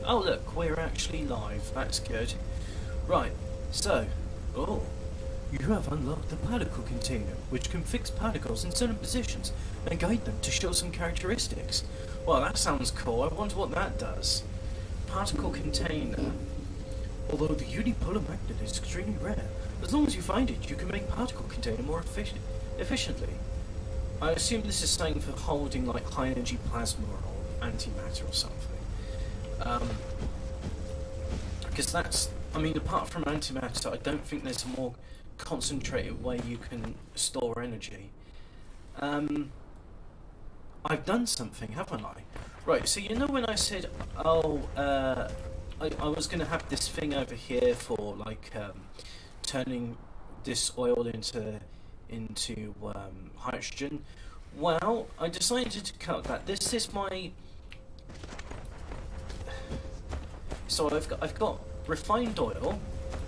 Oh look, we're actually live. That's good. Right, so, oh, you have unlocked the particle container, which can fix particles in certain positions and guide them to show some characteristics. Well, that sounds cool. I wonder what that does. Particle container. Although the unipolar magnet is extremely rare, as long as you find it, you can make particle container more efficiently. I assume this is saying for holding like high energy plasma or antimatter or something. Because that's, I mean, apart from antimatter, I don't think there's a more concentrated way you can store energy. I've done something, haven't I? Right, so you know when I said, oh, I was going to have this thing over here for like turning this oil into hydrogen. Well, I decided to cut that. This is my. So I've got refined oil,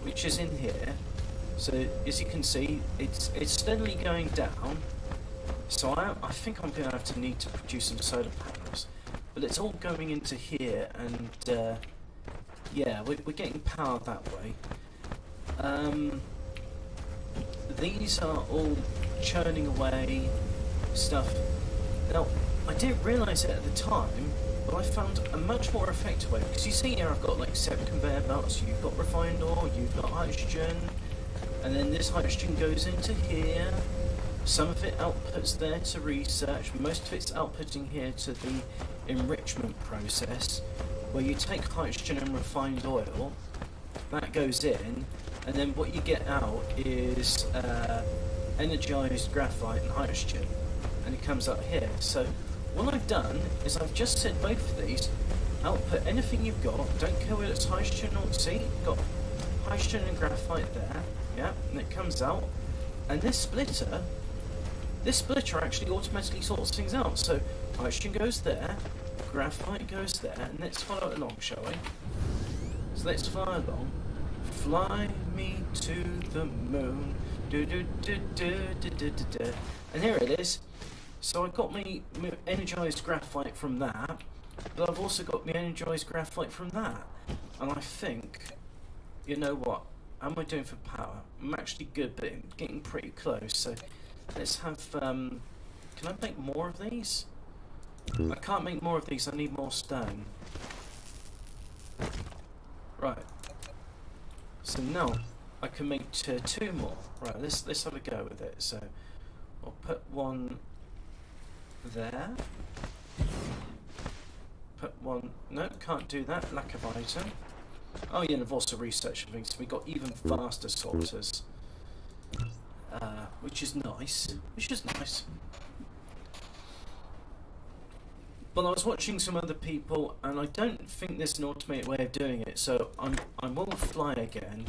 which is in here. So as you can see, it's steadily going down. So I think I'm going to have to need to produce some solar panels, but it's all going into here, and yeah, we're getting power that way. These are all churning away stuff. Now, I didn't realise it at the time, but I found a much more effective way, because you see here I've got like 7 conveyor belts. You've got refined oil, you've got hydrogen, and then this hydrogen goes into here. Some of it outputs there to research, most of it's outputting here to the enrichment process, where you take hydrogen and refined oil, that goes in, and then what you get out is energized graphite and hydrogen, and it comes out here. So what I've done is I've just said both of these, output anything you've got, don't care whether it's hydrogen or, see, you've got hydrogen and graphite there, yeah, and it comes out, and this splitter actually automatically sorts things out. So hydrogen goes there, graphite goes there, and let's follow it along, shall we? So let's fly along. Fly me to the moon. Do do do do do do do do. And here it is. So I got me energized graphite from that, but I've also got me energized graphite from that. And I think, you know what? How am I doing for power? I'm actually good, but I'm getting pretty close. So let's have. Can I make more of these? I can't make more of these. I need more stone. Right. So now I can make 2 more. Right. Let's have a go with it. So I'll put one there. Put one. No, can't do that. Lack of item. Oh yeah, and I've also researched things. So we got even faster sorters, which is nice. But I was watching some other people, and I don't think there's an automated way of doing it. So I will fly again,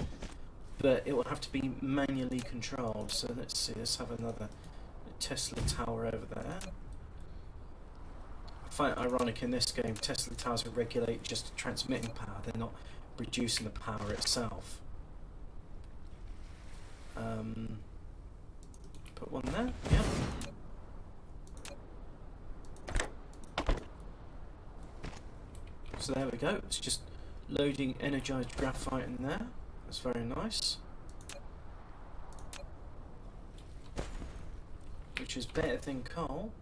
but it will have to be manually controlled. So let's see. Let's have another Tesla tower over there. I find it ironic in this game, Tesla towers are regulated just transmitting power. They're not producing the power itself. Put one there. Yeah. So there we go. It's just loading energized graphite in there. That's very nice. Which is better than coal.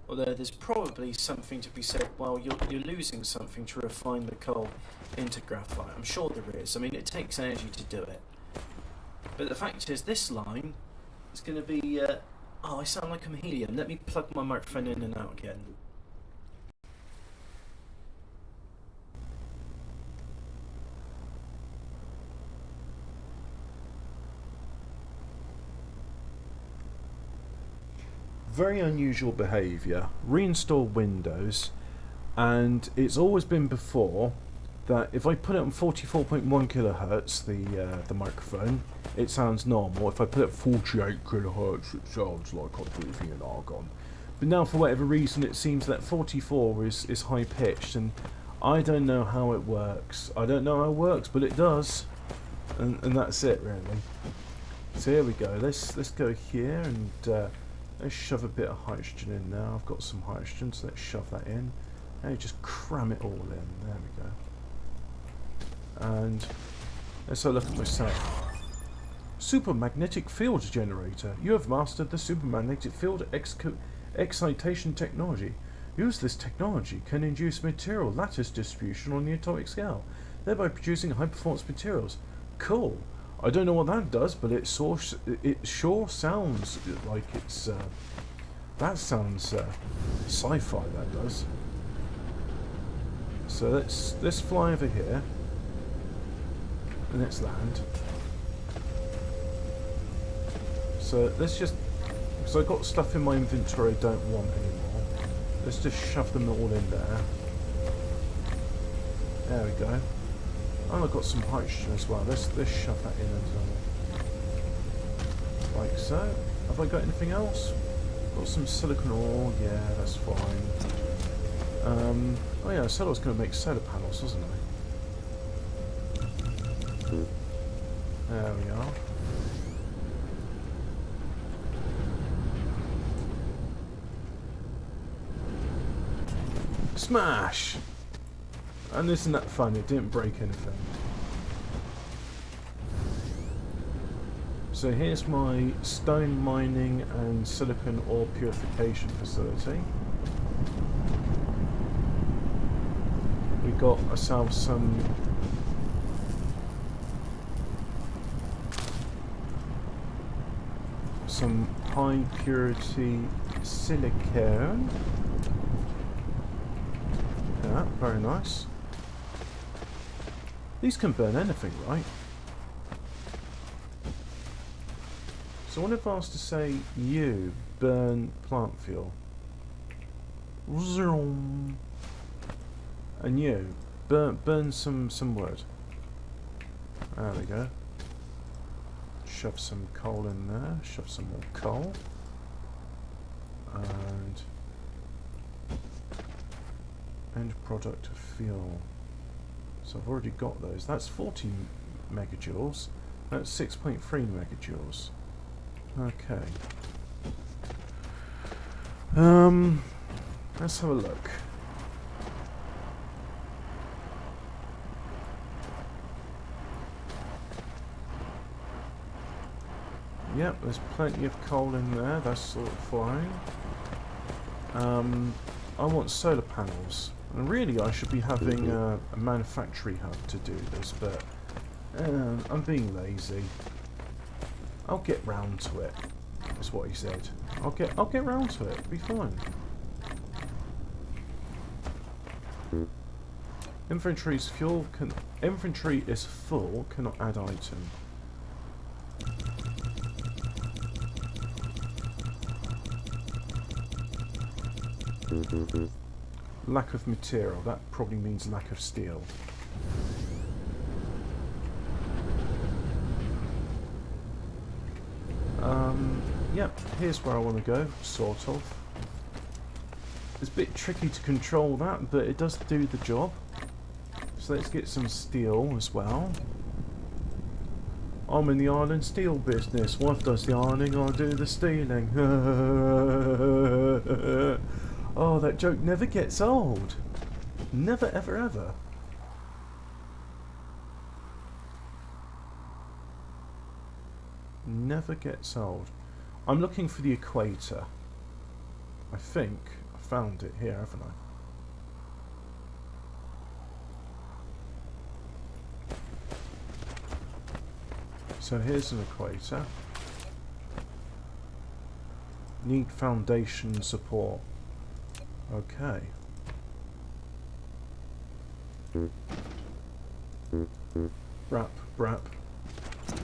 Although there's probably something to be said, well, you're losing something to refine the coal into graphite. I'm sure there is. I mean, it takes energy to do it. But the fact is, this line is going to be... oh, I sound like I'm helium. Let me plug my microphone in and out again. Very unusual behaviour. Reinstall Windows, and it's always been before that if I put it on 44.1 kilohertz, the microphone, it sounds normal. If I put it at 48 kilohertz, it sounds like I'm breathing in argon. But now, for whatever reason, it seems that 44 is high pitched, and I don't know how it works. I don't know how it works, but it does, and that's it really. So here we go. Let's go here and. Let's shove a bit of hydrogen in now. I've got some hydrogen, so let's shove that in. And just cram it all in. There we go. And let's have a look at myself. Supermagnetic field generator. You have mastered the supermagnetic field excitation technology. Use this technology can induce material lattice distribution on the atomic scale, thereby producing high-performance materials. Cool. I don't know what that does, but it sure sounds like it's. That sounds sci-fi. That does. So let's fly over here, and let's land. So let's just, because I've got stuff in my inventory I don't want anymore. Let's just shove them all in there. There we go. And I've got some hydrogen as well. Let's shove that in as well. Like so. Have I got anything else? Got some silicon ore. Yeah, that's fine. Oh yeah, I said I was going to make solar panels, wasn't I? There we are. Smash! And isn't that fun? It didn't break anything. So here's my stone mining and silicon ore purification facility. We got ourselves some high purity silicone. Yeah, very nice. These can burn anything, right? So what if I was to say, you burn plant fuel? Zoom. And you burn some wood. There we go. Shove some coal in there. Shove some more coal. And end product of fuel. So I've already got those. That's 40 megajoules. That's 6.3 megajoules. Okay. Let's have a look. Yep, there's plenty of coal in there. That's sort of fine. I want solar panels. And really I should be having a manufacturing hub to do this, but I'm being lazy. I'll get round to it, is what he said. I'll get round to it, be fine. Inventory is full, cannot add item. Lack of material, that probably means lack of steel. Yep, here's where I want to go, sort of. It's a bit tricky to control that, but it does do the job. So let's get some steel as well. I'm in the iron and steel business. Wife does the ironing, I do the stealing. Oh, that joke never gets old. Never, ever, ever. Never gets old. I'm looking for the equator. I think I found it here, haven't I? So here's an equator. Need foundation support. Okay. Brap.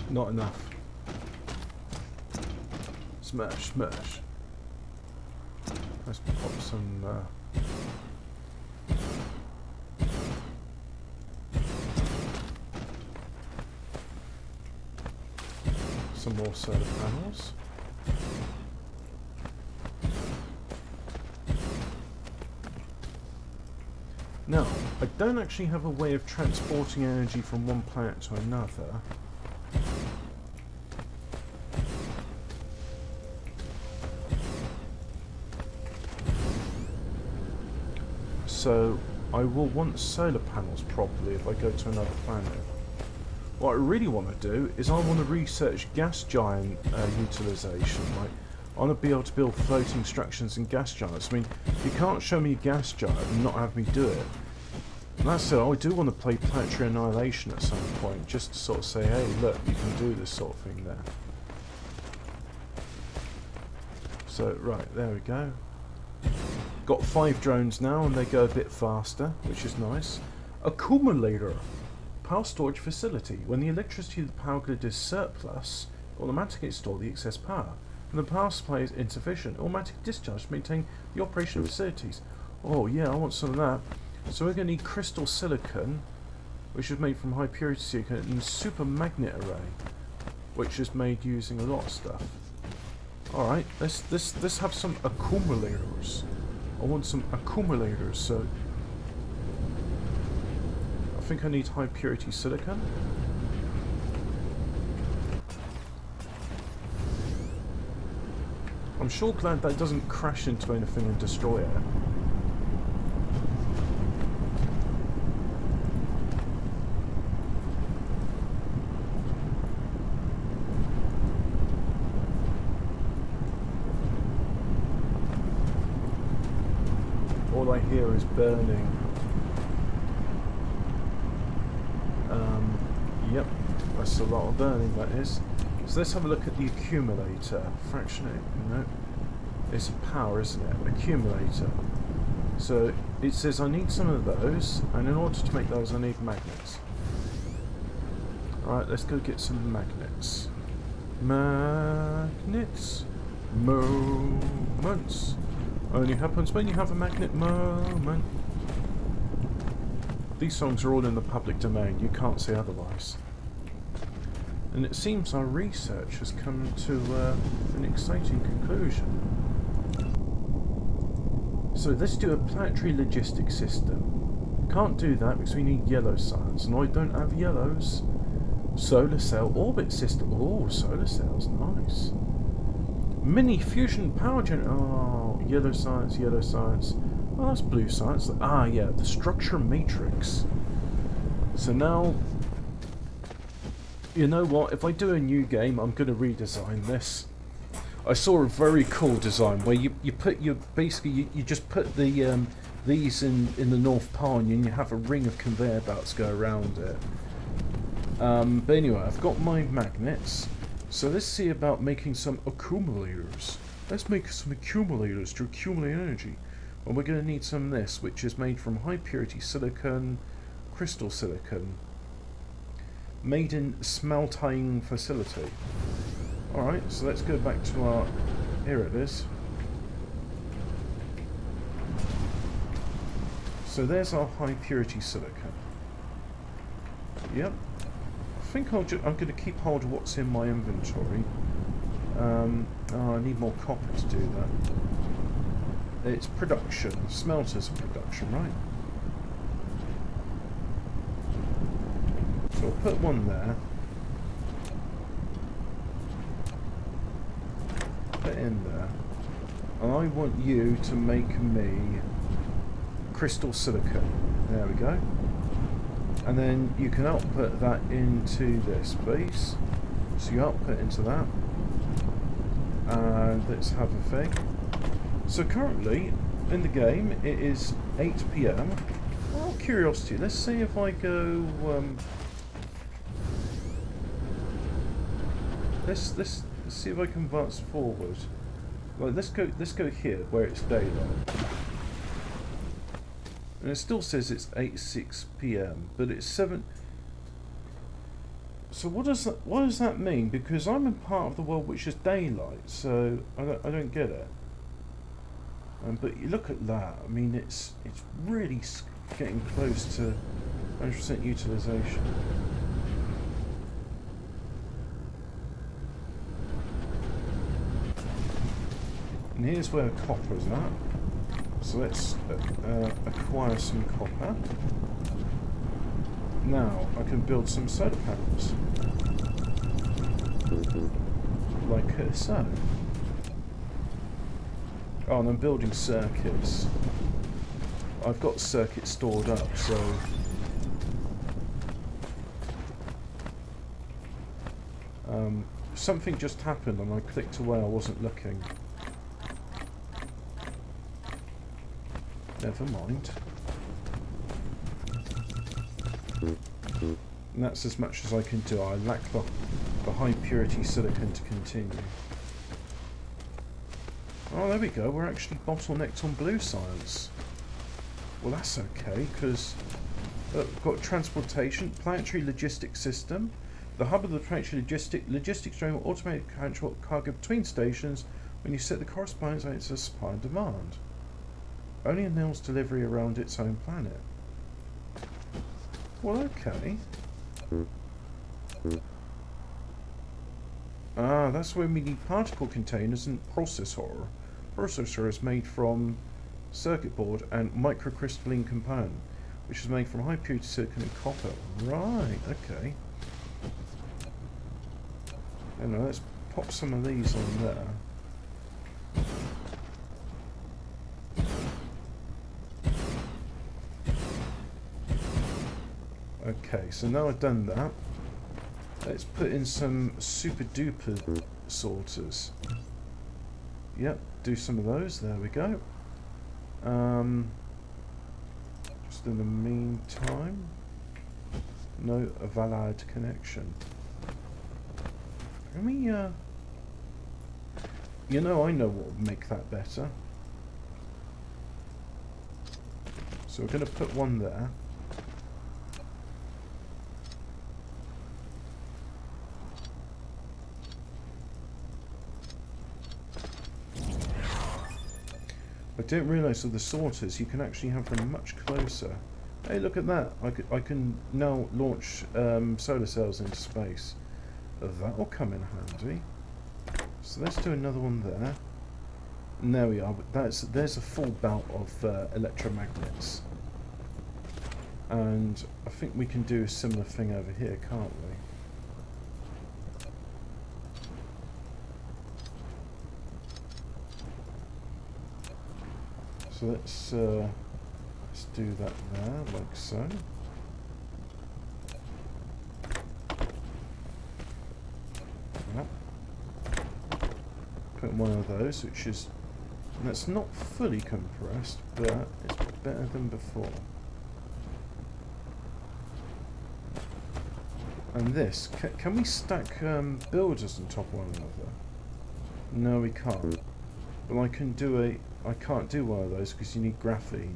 Not enough. Smash. Let's pop some more solar panels. Now, I don't actually have a way of transporting energy from one planet to another. So I will want solar panels probably if I go to another planet. What I really want to do is I want to research gas giant utilisation. Like, I want to be able to build floating structures in gas giants. I mean, you can't show me a gas giant and not have me do it. And that's it. I do want to play Planetary Annihilation at some point, just to sort of say, hey, look, you can do this sort of thing there. So, right, there we go. Got 5 drones now, and they go a bit faster, which is nice. Accumulator. Power storage facility. When the electricity of the power grid is surplus, it automatically store the excess power. When the power supply is insufficient, automatic discharge to maintain the operation of facilities. Oh yeah, I want some of that. So we're going to need crystal silicon, which is made from high purity silicon, and super magnet array, which is made using a lot of stuff. Alright, let's have some accumulators. I want some accumulators, so I think I need high purity silicon. I'm sure glad that doesn't crash into anything and destroy it. All I hear is burning. Yep, that's a lot of burning, that is. So let's have a look at the accumulator. Fractionate, no. It's a power, isn't it? Accumulator. So it says I need some of those, and in order to make those I need magnets. Alright, let's go get some magnets. Magnets. Moments. Only happens when you have a magnet moment. These songs are all in the public domain, you can't say otherwise. And it seems our research has come to an exciting conclusion. So let's do a planetary logistics system. Can't do that because we need yellow science, and I don't have yellows. Solar cell orbit system. Oh, solar cells, nice. Mini fusion power gen. Oh, yellow science, yellow science. Oh, that's blue science. Ah, yeah, the structure matrix. So now, you know what? If I do a new game, I'm going to redesign this. I saw a very cool design where you put your basically you just put the these in the North Pole and you have a ring of conveyor belts go around it. But anyway, I've got my magnets. So let's see about making some accumulators. Let's make some accumulators to accumulate energy. And we're going to need some of this, which is made from high purity silicon, crystal silicon, made in smelting facility. Alright, so let's go back to our... Here it is. So there's our high purity silicon. Yep. I think I'm going to keep hold of what's in my inventory. Oh, I need more copper to do that. It's production. Smelters are production, right? So I'll put one there. Put in there. And I want you to make me crystal silicon. There we go. And then you can output that into this, please. So you output into that. And let's have a thing. So currently, in the game, it is 8 PM. Out of curiosity, let's see if I go... Let's see if I can advance forward. Well, let's go here, where it's daylight. And it still says it's 8:06 PM, but it's 7... So what does that mean? Because I'm in part of the world which is daylight, so I don't get it. But you look at that. I mean, it's really getting close to 100% utilization. And here's where copper's at. So let's acquire some copper. Now I can build some solar panels, like so. Oh, and I'm building circuits. I've got circuits stored up, so something just happened and I clicked away. I wasn't looking. Never mind. And that's as much as I can do. I lack the high purity silicon to continue. Oh, there we go. We're actually bottlenecked on blue science. Well, that's okay, because we've got transportation, planetary logistics system. The hub of the planetary logistics stream will automatically transport cargo between stations when you set the corresponding rates of supply and demand. Only announce delivery around its own planet. Well, okay. Ah, that's where we need particle containers and processor. Processor is made from circuit board and microcrystalline component, which is made from high purity silicon and copper. Right, okay. Anyway, let's pop some of these on there. Okay, so now I've done that, let's put in some super duper sorters. Yep, do some of those, there we go. Just in the meantime, no valid connection. Can we, you know, I know what would make that better. So we're going to put one there. I didn't realise with the sorters you can actually have them much closer. Hey, look at that! I can now launch solar cells into space. That'll come in handy. So let's do another one there. And there we are. But there's a full belt of electromagnets. And I think we can do a similar thing over here, can't we? So let's do that there, like so. Yep. Put one of those, which is, that's not fully compressed, but it's better than before. And this, can we stack builders on top of one another? No, we can't. Well, I can't do one of those because you need graphene.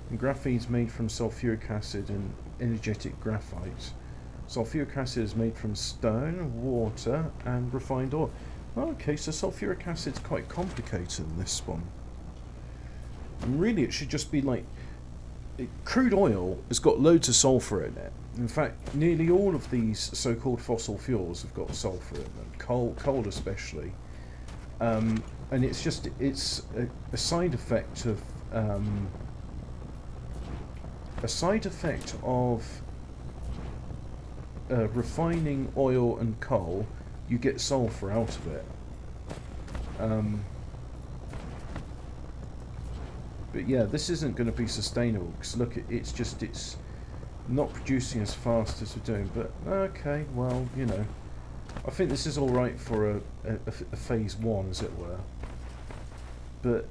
And graphene's made from sulfuric acid and energetic graphite. Sulfuric acid is made from stone, water, and refined oil. Okay, so sulfuric acid's quite complicated in this one. And really, it should just be like... crude oil has got loads of sulfur in it. In fact, nearly all of these so-called fossil fuels have got sulfur in them. Coal especially. And it's just, it's a side effect of refining oil and coal. You get sulfur out of it. But yeah, this isn't going to be sustainable because look, it's not producing as fast as we're doing. But okay, well, you know, I think this is all right for a phase 1, as it were. But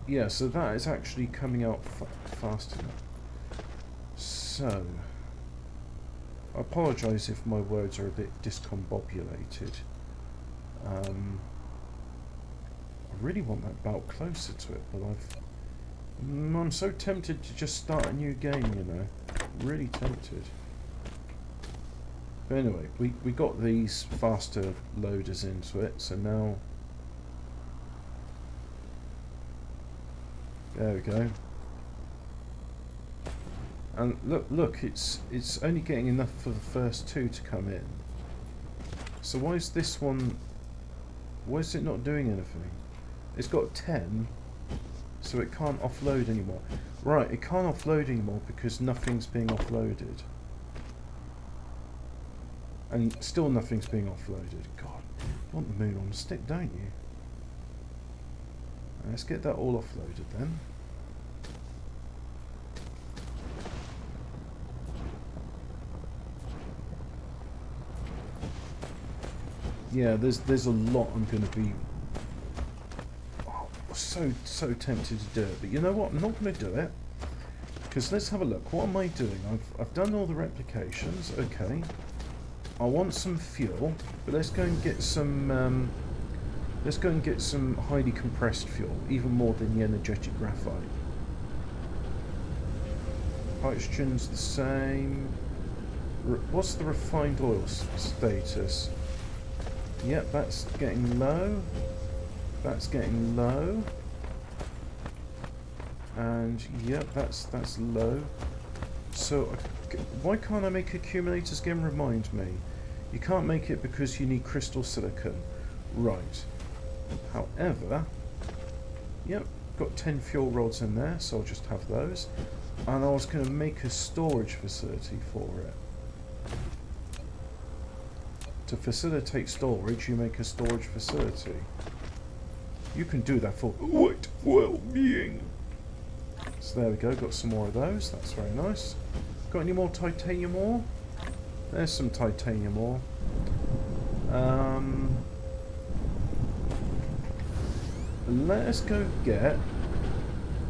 yeah, so that is actually coming out fast enough. So I apologise if my words are a bit discombobulated. I really want that belt closer to it, but I'm so tempted to just start a new game, you know. Really tempted. But anyway, we got these faster loaders into it, so now there we go. And look, it's only getting enough for the first 2 to come in. So why is this one? Why is it not doing anything? It's got 10, so it can't offload anymore. Right, it can't offload anymore because nothing's being offloaded. And still nothing's being offloaded. God, you want the moon on a stick, don't you? Let's get that all offloaded then. Yeah, there's a lot I'm going to be so tempted to do it, but you know what? I'm not going to do it because let's have a look. What am I doing? I've done all the replications. Okay, I want some fuel, but let's go and get some. Let's go and get some highly compressed fuel, even more than the energetic graphite. Hydrogen's the same. What's the refined oil status? Yep, that's getting low. That's getting low. And yep, that's low. So why can't I make accumulators again? Remind me. You can't make it because you need crystal silicon. Right. However, yep, got 10 fuel rods in there, so I'll just have those. And I was going to make a storage facility for it. To facilitate storage, you make a storage facility. You can do that for white well-being. So there we go, got some more of those, that's very nice. Got any more titanium ore? There's some titanium ore. Let us go get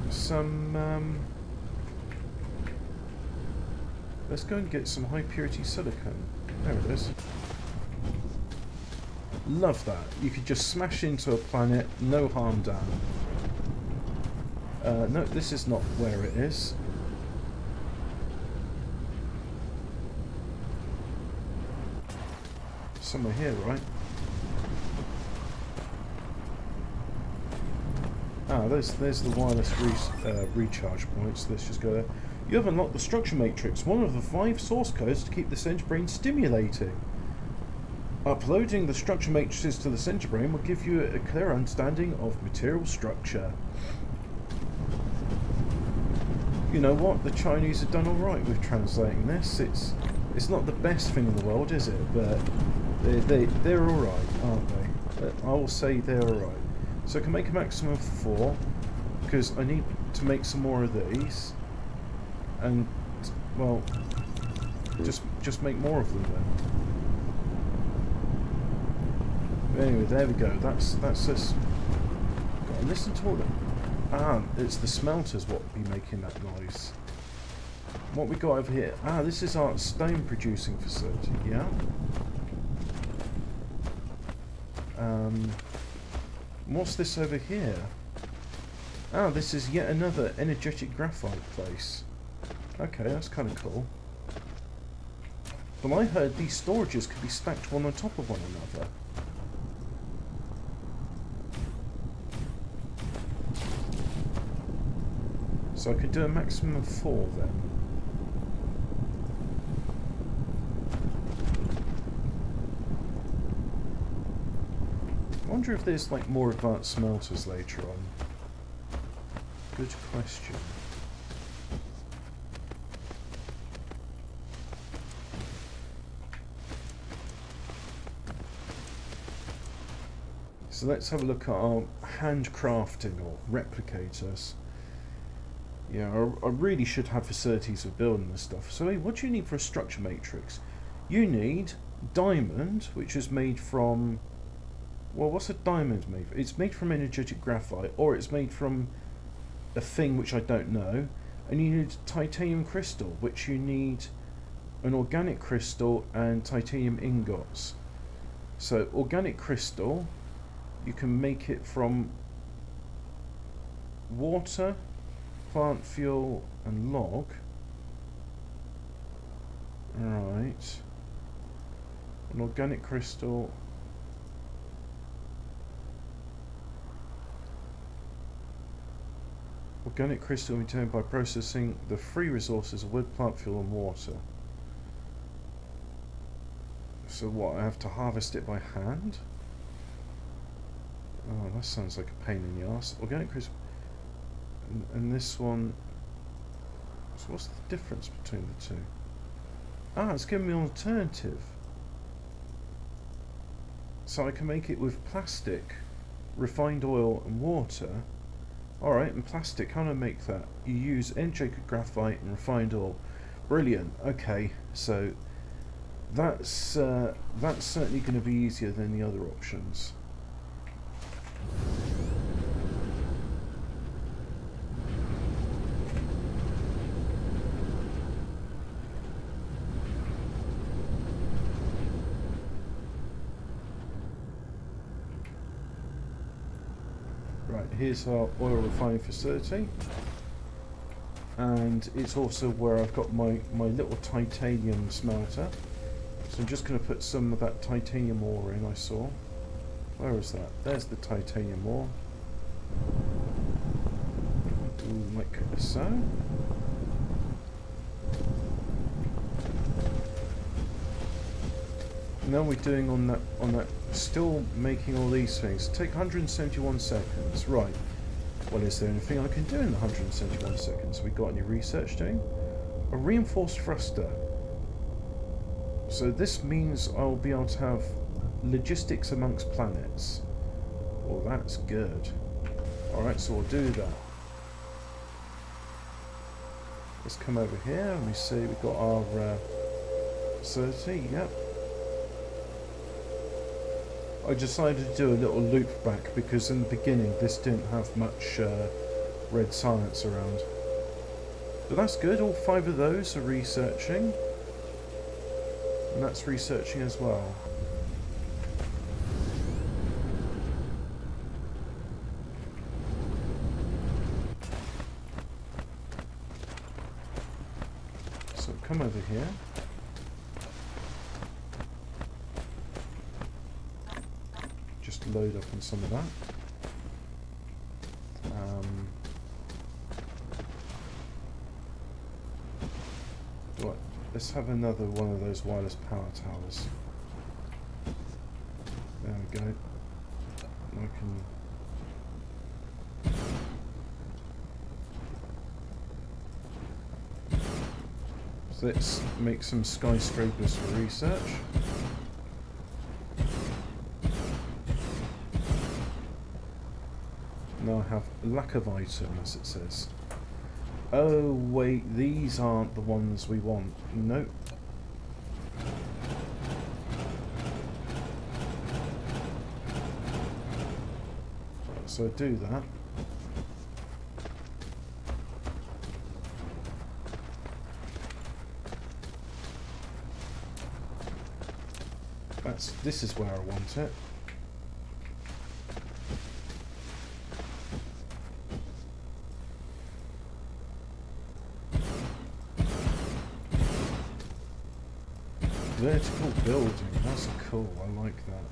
some, let's go and get some high purity silicon. There it is. Love that. You could just smash into a planet, no harm done. No, this is not where it is. Somewhere here, right? Ah, there's the wireless recharge points. Let's just go there. You have unlocked the structure matrix, one of the 5 source codes to keep the center brain stimulating. Uploading the structure matrices to the center brain will give you a clear understanding of material structure. You know what? The Chinese have done all right with translating this. It's not the best thing in the world, is it? But they're all right, aren't they? I will say they're all right. So I can make a maximum of 4 because I need to make some more of these, and well, just make more of them then. Anyway, there we go. That's this. Got to listen to all that. Ah, it's the smelters what be making that noise. What we got over here? Ah, this is our stone producing facility. Yeah. What's this over here? Ah, this is yet another energetic graphite place. Okay, that's kind of cool. But I heard these storages could be stacked one on top of one another. So I could do a maximum of 4 then. I wonder if there's like more advanced smelters later on. Good question. So let's have a look at our handcrafting or replicators. Yeah, I really should have facilities for building this stuff. So what do you need for a structure matrix? You need diamond, which is made from... Well, what's a diamond made from? It's made from energetic graphite, or it's made from a thing which I don't know. And you need titanium crystal, which you need an organic crystal and titanium ingots. So organic crystal, you can make it from water, plant fuel and log. Right. An organic crystal. Organic crystal obtained by processing the free resources of wood, plant fuel and water. So what, I have to harvest it by hand? Oh, that sounds like a pain in the arse. Organic crystal. And this one... So what's the difference between the two? Ah, it's giving me an alternative. So I can make it with plastic, refined oil and water. Alright, and plastic, how do I make that? You use enjacob graphite and refined oil. Brilliant. Okay, so that's certainly going to be easier than the other options. Right, here's our oil refining facility, and it's also where I've got my little titanium smelter. So I'm just going to put some of that titanium ore in. I saw. Where is that? There's the titanium ore. Do like so. Now we're doing on that, still making all these things. Take 171 seconds. Right. Well, is there anything I can do in the 171 seconds? We got any research doing? A reinforced thruster. So this means I'll be able to have logistics amongst planets. Well, that's good. Alright, so we'll do that. Let's come over here and we see we've got our facility. Yep. I decided to do a little loop back because in the beginning this didn't have much red science around. But that's good, all 5 of those are researching. And that's researching as well. So come over here. Just load up on some of that. Let's have another one of those wireless power towers. There we go. I can. So let's make some skyscrapers for research. Now I have lack of item, as it says. Oh wait, these aren't the ones we want. Nope. So do that. This is where I want it. Vertical building, that's cool, I like that.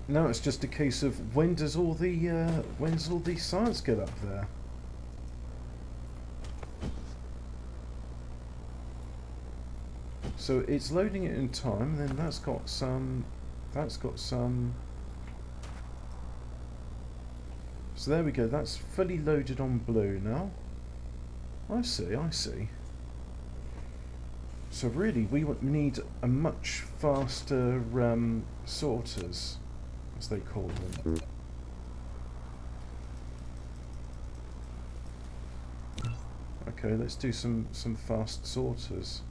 Now it's just a case of when does all the science get up there? So it's loading it in time, then that's got some. So there we go, that's fully loaded on blue now. I see. So really, we need a much faster sorters, as they call them. Okay, let's do some fast sorters.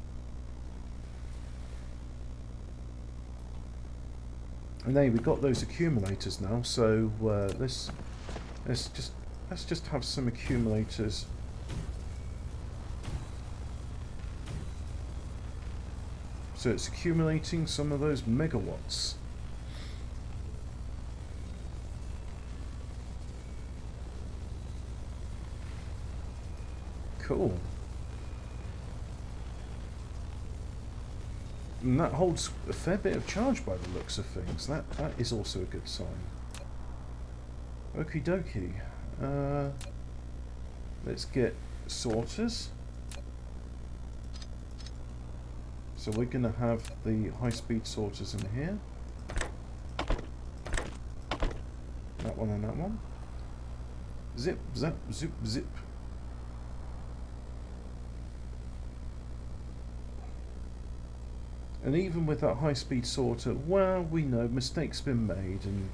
And there we've got those accumulators now. So let's just have some accumulators. So it's accumulating some of those megawatts. Cool. And that holds a fair bit of charge by the looks of things. That is also a good sign. Okie dokie. Let's get sorters. So we're going to have the high-speed sorters in here. That one and that one. Zip, zap, zip, zip. And even with that high-speed sorter, well, we know mistakes been made, and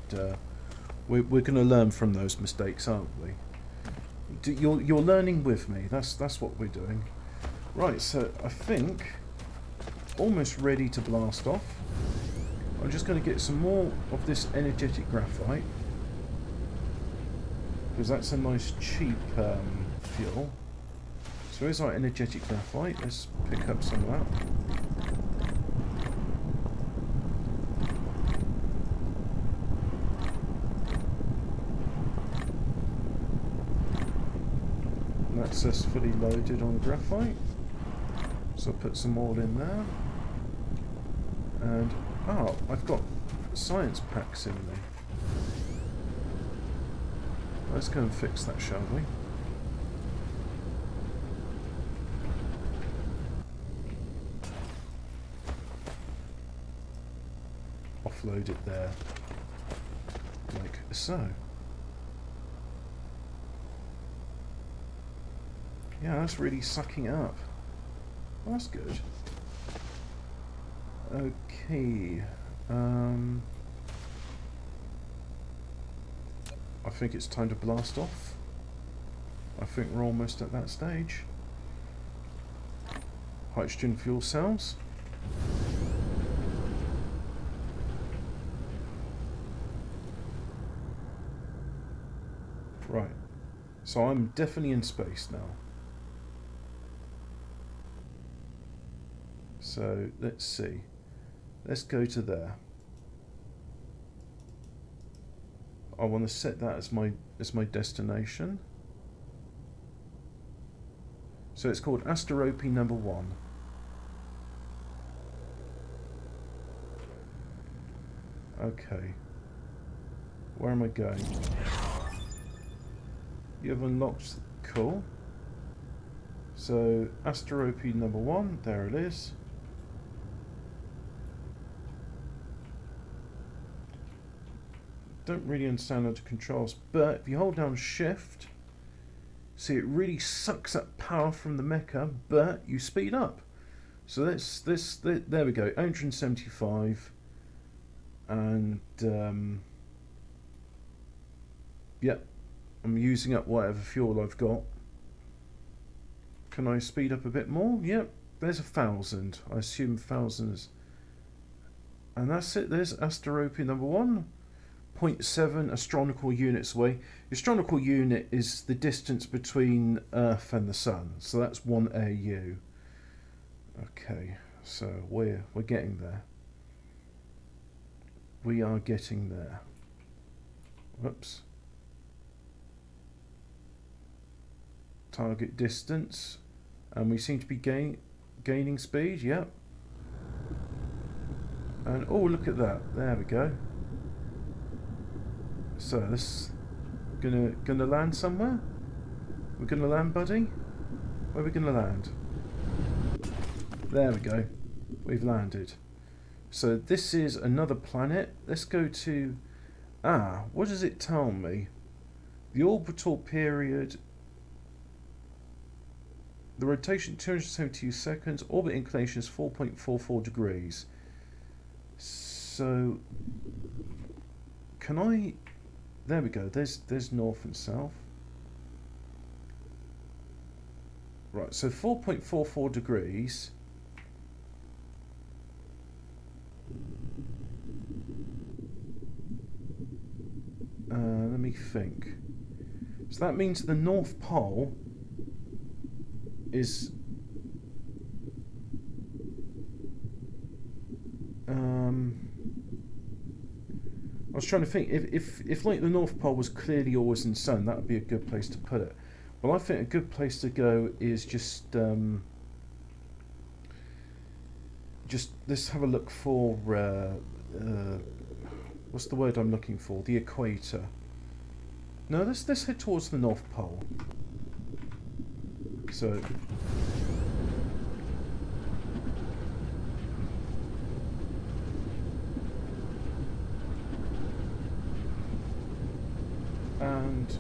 we're going to learn from those mistakes, aren't we? You're learning with me. That's what we're doing. Right, so I think almost ready to blast off. I'm just going to get some more of this energetic graphite, because that's a nice cheap fuel. So here's our energetic graphite. Let's pick up some of that. That's us fully loaded on graphite. So I'll put some more in there. And, oh, I've got science packs in me. Let's go and fix that, shall we? Offload it there, like so. Yeah, that's really sucking it up. Well, that's good. Okay. I think it's time to blast off. I think we're almost at that stage. Hydrogen fuel cells. Right. So I'm definitely in space now. So let's see. Let's go to there. I want to set that as my destination. So it's called Asterope number 1. Okay. Where am I going? You have unlocked. Cool. So Asterope number 1. There it is. Don't really understand how to controls, but if you hold down shift, see it really sucks up power from the mecha, but you speed up. So there we go, 175, and yep, I'm using up whatever fuel I've got. Can I speed up a bit more? Yep, there's 1,000. I assume 1,000 is, and that's it. There's Asterope number 1. 0.7 astronomical units away. Astronomical unit is the distance between Earth and the Sun, so that's 1 AU. Okay, so we're getting there. We are getting there. Whoops. Target distance, and we seem to be gaining speed. Yep. And oh, look at that! There we go. So this gonna land somewhere? We're gonna land, buddy? Where are we gonna land? There we go. We've landed. So this is another planet. Let's go to... Ah, what does it tell me? The orbital period... The rotation 272 seconds. Orbit inclination is 4.44 degrees. So... Can I... There we go, there's north and south. Right, so 4.44 degrees. Let me think. So that means the North Pole is... I was trying to think, if like the North Pole was clearly always in sun, that would be a good place to put it. But I think a good place to go is just let's have a look for what's the word I'm looking for? The equator. No, let's head towards the North Pole. So. And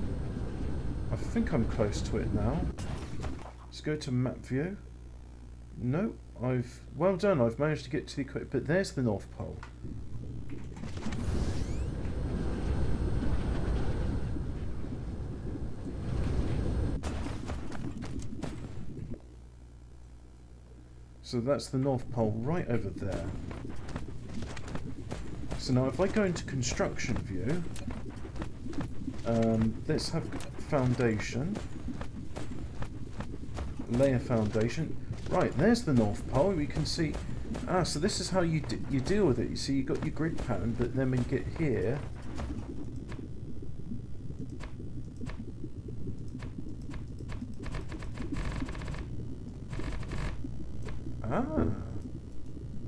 I think I'm close to it now. Let's go to map view. No, well done. I've managed to get to the equator, but there's the North Pole. So that's the North Pole right over there. So now if I go into construction view, let's have foundation, layer foundation. Right, there's the North Pole. We can see. So this is how you deal with it. You see, you've got your grid pattern, but then when you get here,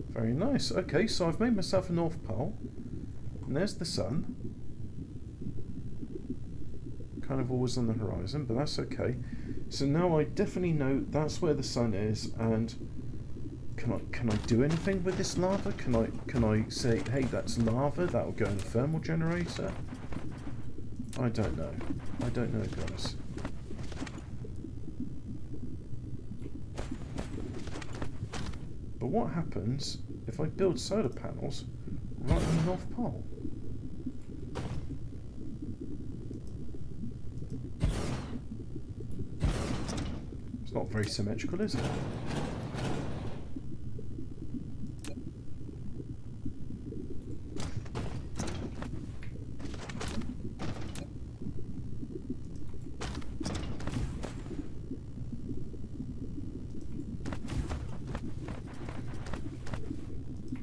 very nice. Okay, so I've made myself a North Pole, and there's the sun. Kind of always on the horizon, but that's okay. So now I definitely know that's where the sun is, and can I do anything with this lava? Can I say, hey, that's lava, that'll go in the thermal generator? I don't know. I don't know, guys. But what happens if I build solar panels right on the North Pole? It's not very symmetrical, is it?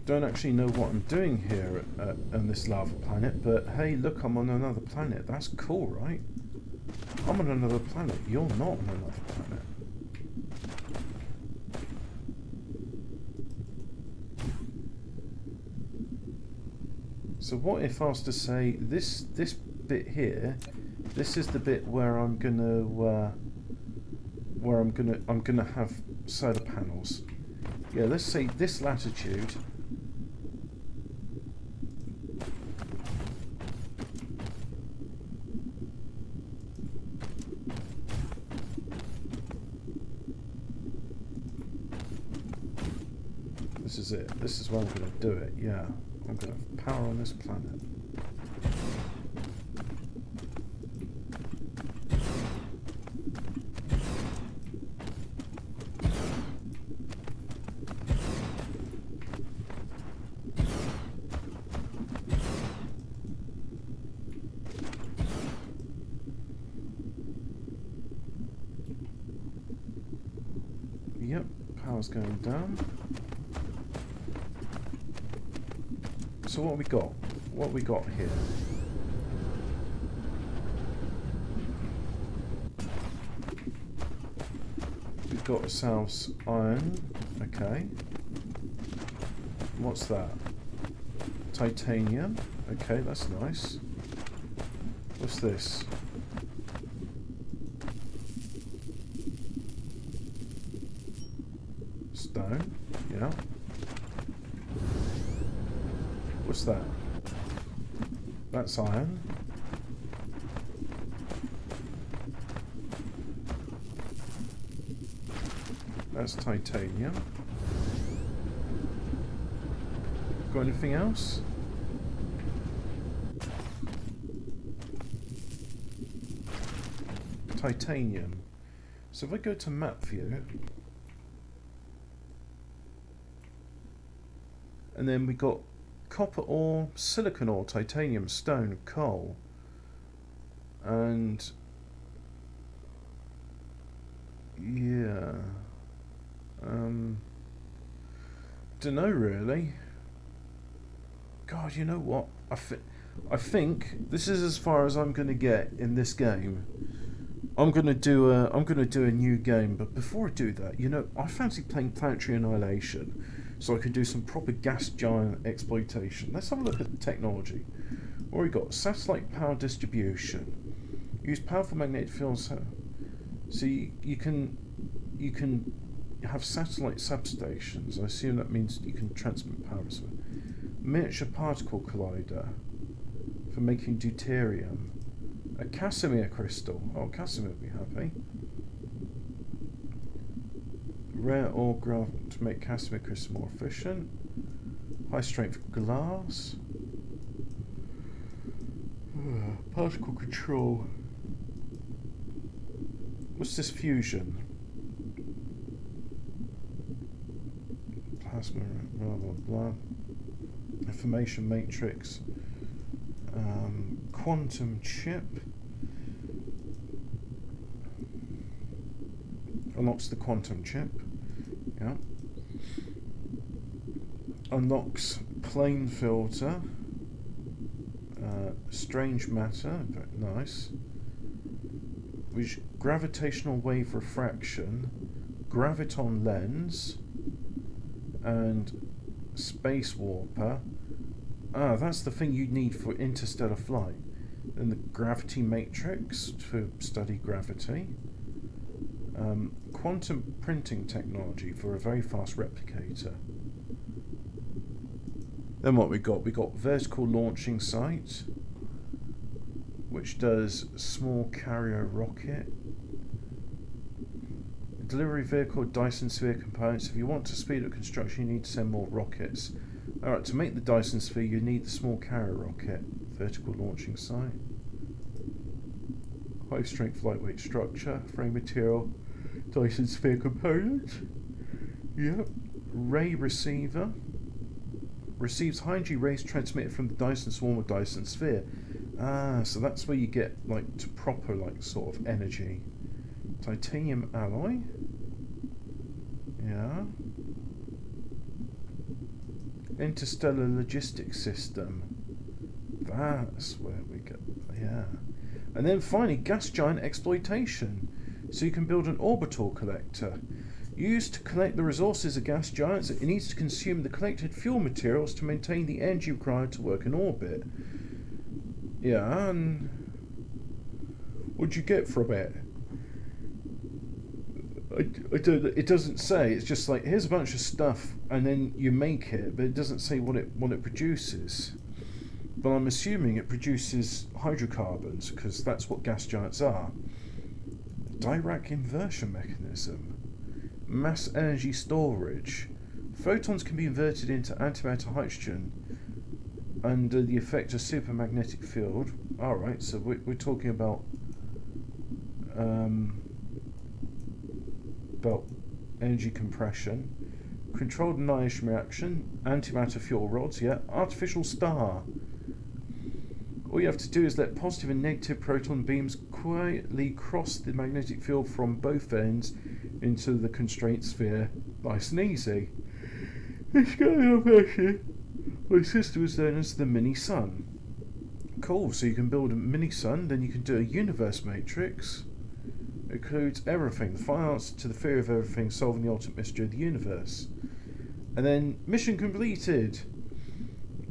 Don't actually know what I'm doing here on this lava planet, but hey, look, I'm on another planet. That's cool, right? I'm on another planet. You're not on another planet. So what if I was to say this bit here, this is the bit where I'm gonna have solar panels. Yeah, let's say this latitude. This is it. This is where I'm going to do it. Yeah, I'm going to have power on this planet. Yep, power's going down. So what we got? What we got here? We've got ourselves iron. Okay. What's that? Titanium. Okay, that's nice. What's this? Stone. Yeah. What's that? That's iron. That's titanium. Got anything else? Titanium. So if I go to map view, and then we got copper ore, silicon ore, titanium, stone, coal, and yeah, don't know really. God, you know what? I think this is as far as I'm going to get in this game. I'm gonna do a new game, but before I do that, you know, I fancy playing Planetary Annihilation, so I can do some proper gas giant exploitation. Let's have a look at the technology. What we got? Satellite power distribution. Use powerful magnetic fields. So you can have satellite substations. I assume that means you can transmit power. Miniature particle collider for making deuterium. A Casimir crystal. Oh, Casimir would be happy. rare ore graft to make casting crystals more efficient. High strength glass. Particle control. What's this fusion? Plasma, blah blah blah. Information matrix. Quantum chip. Unlocks the quantum chip. Yeah. Unlocks plane filter. Strange matter. Very nice. Which gravitational wave refraction. Graviton lens. And space warper. Ah, that's the thing you need for interstellar flight. Then the gravity matrix to study gravity. Quantum printing technology for a very fast replicator. Then what we got? We got vertical launching site, which does small carrier rocket. Delivery vehicle Dyson sphere components. If you want to speed up construction, you need to send more rockets. Alright, to make the Dyson sphere, you need the small carrier rocket. Vertical launching site. High strength lightweight structure. Frame material. Dyson sphere component. Yep. Ray receiver. Receives high energy rays transmitted from the Dyson swarm or Dyson sphere. Ah, so that's where you get like to proper like sort of energy. Titanium alloy. Yeah. Interstellar logistics system. That's where we go. Yeah. And then finally, gas giant exploitation. So you can build an orbital collector. Used to collect the resources of gas giants, it needs to consume the collected fuel materials to maintain the energy required to work in orbit. Yeah, and what'd you get from it? I don't, it doesn't say. It's just like, here's a bunch of stuff, and then you make it, but it doesn't say what it produces. But I'm assuming it produces hydrocarbons, because that's what gas giants are. Dirac inversion mechanism. Mass energy storage. Photons can be inverted into antimatter hydrogen under the effect of supermagnetic field. Alright, so we're talking about energy compression. Controlled annihilation reaction. Antimatter fuel rods, yeah. Artificial star. All you have to do is let positive and negative proton beams quietly cross the magnetic field from both ends into the constraint sphere. Nice and easy. This kind of version, my sister was known as the mini sun. Cool, so you can build a mini sun, then you can do a universe matrix. It includes everything, the final answer to the theory of everything, solving the ultimate mystery of the universe. And then, mission completed!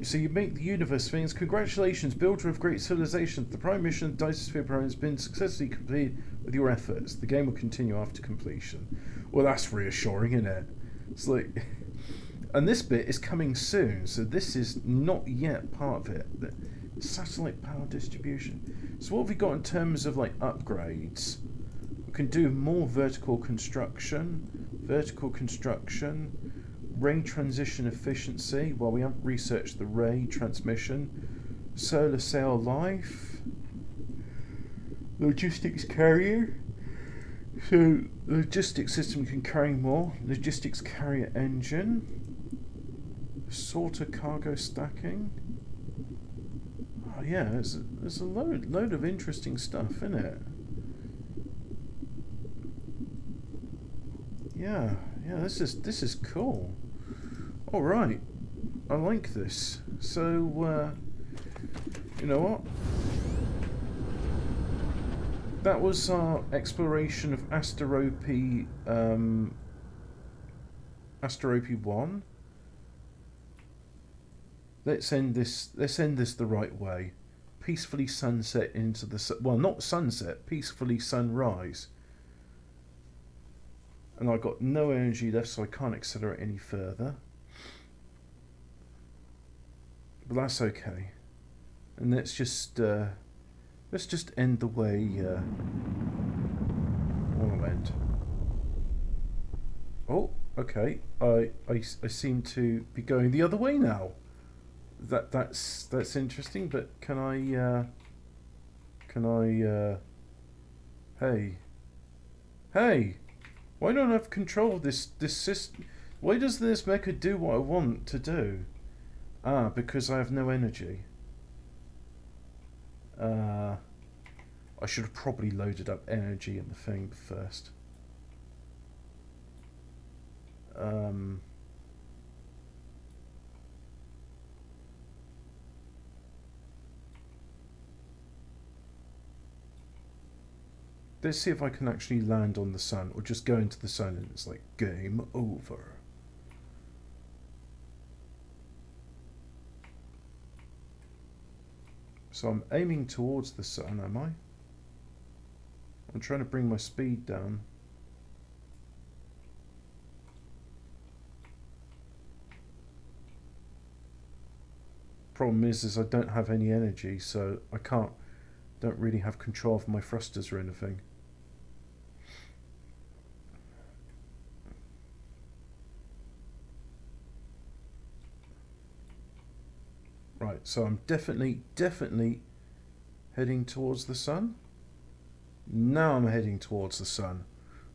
So you make the universe things. Congratulations, builder of great civilizations. The prime mission of the Dyson Sphere program has been successfully completed with your efforts. The game will continue after completion. Well, that's reassuring, isn't it? It's like... And this bit is coming soon, so this is not yet part of it. The satellite power distribution. So what have we got in terms of, like, upgrades? We can do more vertical construction. Ray transition efficiency. Well, we haven't researched the ray transmission. Solar cell life. Logistics carrier. So, logistics system can carry more. Logistics carrier engine. Sorter cargo stacking. Oh yeah, there's a load of interesting stuff in it. Yeah, this is cool. All right, I like this. So, you know what? That was our exploration of Asterope 1. Let's end this the right way. Peacefully sunset into the well, not sunset, peacefully sunrise. And I've got no energy left, so I can't accelerate any further. But that's okay. And let's just end the way I want to end. Oh, okay. I seem to be going the other way now. That's interesting. But can I? Hey, hey! Why don't I have control of this system? Why does this mecha do what I want to do? Ah, because I have no energy. I should have probably loaded up energy in the thing first. Let's see if I can actually land on the sun, or just go into the sun and it's like, game over. So I'm aiming towards the sun, am I? I'm trying to bring my speed down. Problem is I don't have any energy, so I don't really have control of my thrusters or anything. Right, so I'm definitely heading towards the sun. Now I'm heading towards the sun.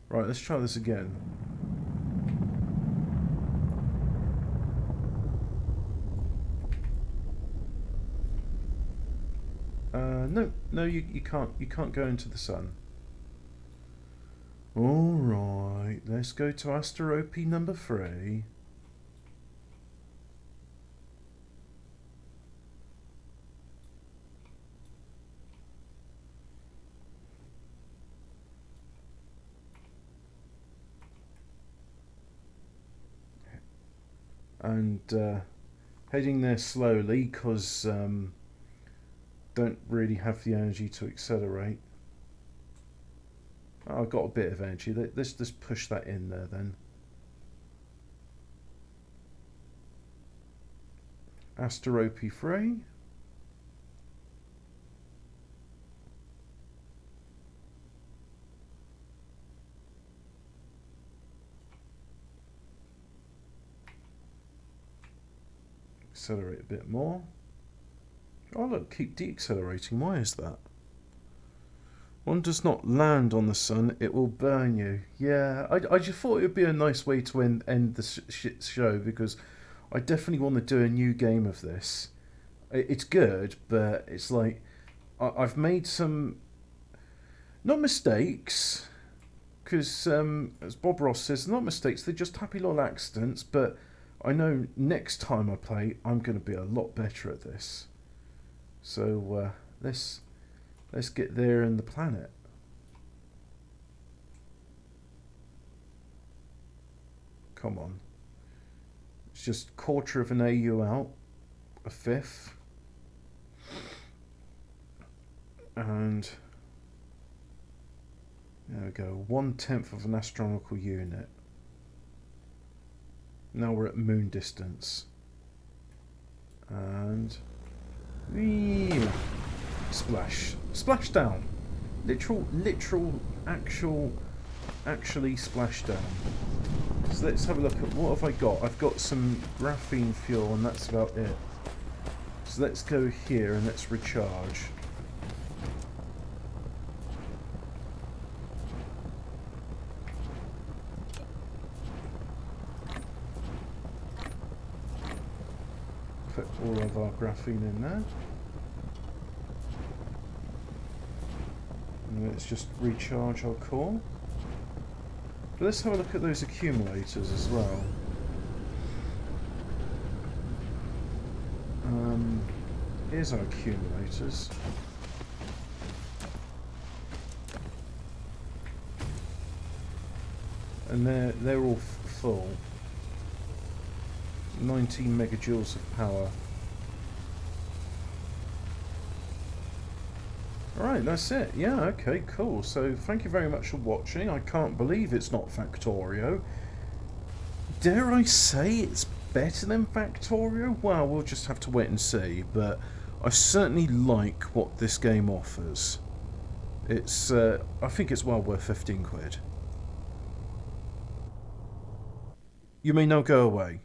Right, let's try this again. No, you can't go into the sun. Alright, let's go to Asterope number 3. And heading there slowly because don't really have the energy to accelerate. Oh, I've got a bit of energy. Let's just push that in there then. Asterope 3. Accelerate a bit more. Oh look, keep deaccelerating. Why is that? One does not land on the sun, it will burn you. Yeah, I just thought it would be a nice way to end the show, because I definitely want to do a new game of this. It's good, but it's like I've made some, not mistakes, because as Bob Ross says, not mistakes, they're just happy little accidents, but I know next time I play, I'm going to be a lot better at this. So let's get there in the planet. Come on. It's just quarter of an AU out, a fifth, and there we go, 1/10 of an astronomical unit. Now we're at moon distance, and splash, splash down, actually splash down. So let's have a look at what have I got. I've got some graphene fuel, and that's about it. So let's go here and let's recharge. Put all of our graphene in there. And let's just recharge our core. But let's have a look at those accumulators as well. Here's our accumulators. And they're all full. 19 megajoules of power. Alright, that's it. Yeah, okay, cool. So thank you very much for watching. I can't believe it's not Factorio. Dare I say it's better than Factorio? Well, we'll just have to wait and see, but I certainly like what this game offers. It's I think it's well worth 15 quid. You may now go away.